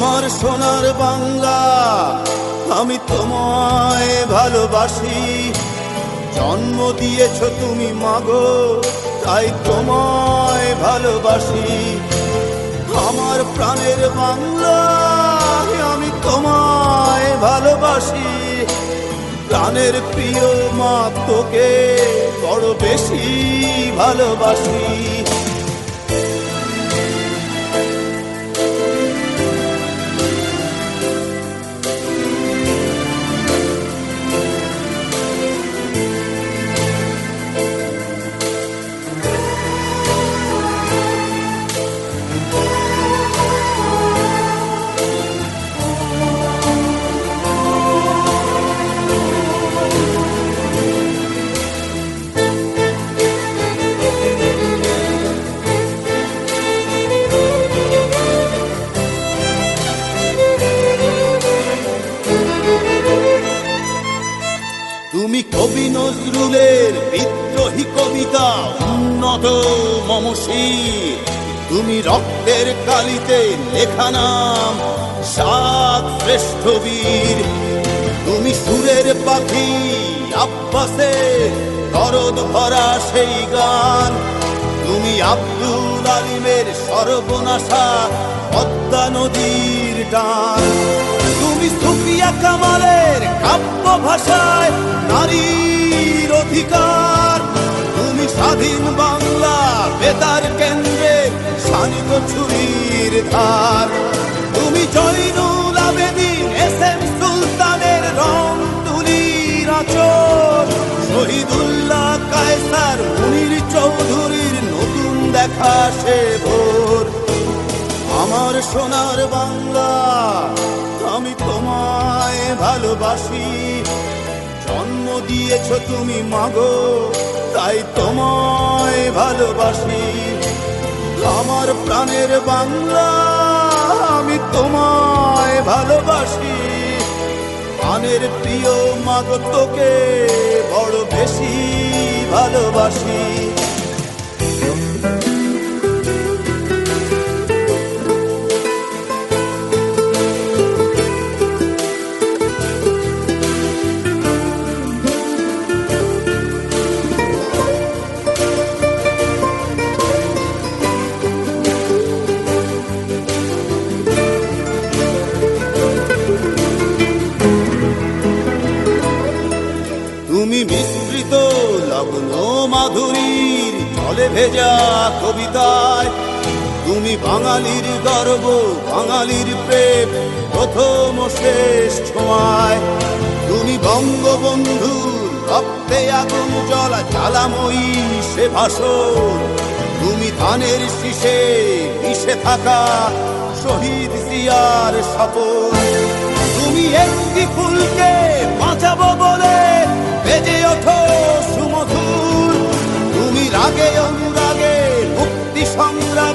আমার সোনার বাংলা, আমি তোমায় ভালোবাসি। জন্ম দিয়েছ তুমি মাগো, তাই তোমায় ভালোবাসি। আমার প্রাণের বাংলা, আমি তোমায় ভালোবাসি। প্রাণের প্রিয় মা, তোকে বড় বেশি ভালোবাসি। তুমি কবি নজরুলের বিদ্রোহী কবিতা উন্নত মমশির। তুমি রক্তের কালিতে লেখা নাম সাত শ্রেষ্ঠ বীর। তুমি সুরের পাখি আব্বাসে দরদ ভরা সেই গান। তুমি আব্দুল আলিমের সর্বনাশা পদ্মা নদীর টান। তুমি সুফিয়া কামালের কাব্য ভাষায় নারীর অধিকার। তুমি স্বাধীন বাংলা বেতার কেন্দ্রের শানিত ছুরির ধার। তুমি জয়নুল আবেদিন এস.এম. সুলতানের রং তুলির আঁচল। শহীদুল্লাহ কায়সার মুনির চৌধুরীর নতুন দেখা সে ভোর। আমার সোনার বাংলা, আমি তোমায় ভালোবাসি। জন্ম দিয়েছ তুমি মাগো, তাই তোমায় ভালোবাসি। আমার প্রাণের বাংলা, আমি তোমায় ভালোবাসি। প্রাণের প্রিয় মাগো, তোকে বড় বেশি ভালোবাসি। তুমি মিশ্রিত লগ্ন মাধুরীর জলে ভেজা কবিতায়। তুমি বাঙালির গর্ব, বাঙালির প্রেম প্রথম শেষ ছোঁয়ায়। তুমি বঙ্গবন্ধুর রক্তে আগুন জ্বলা জ্বালাময়ী সে ভাষণ। তুমি ধানের শীষে মিশে থাকা শহীদ জিয়ার শপথ। তুমি একটি ফুলকে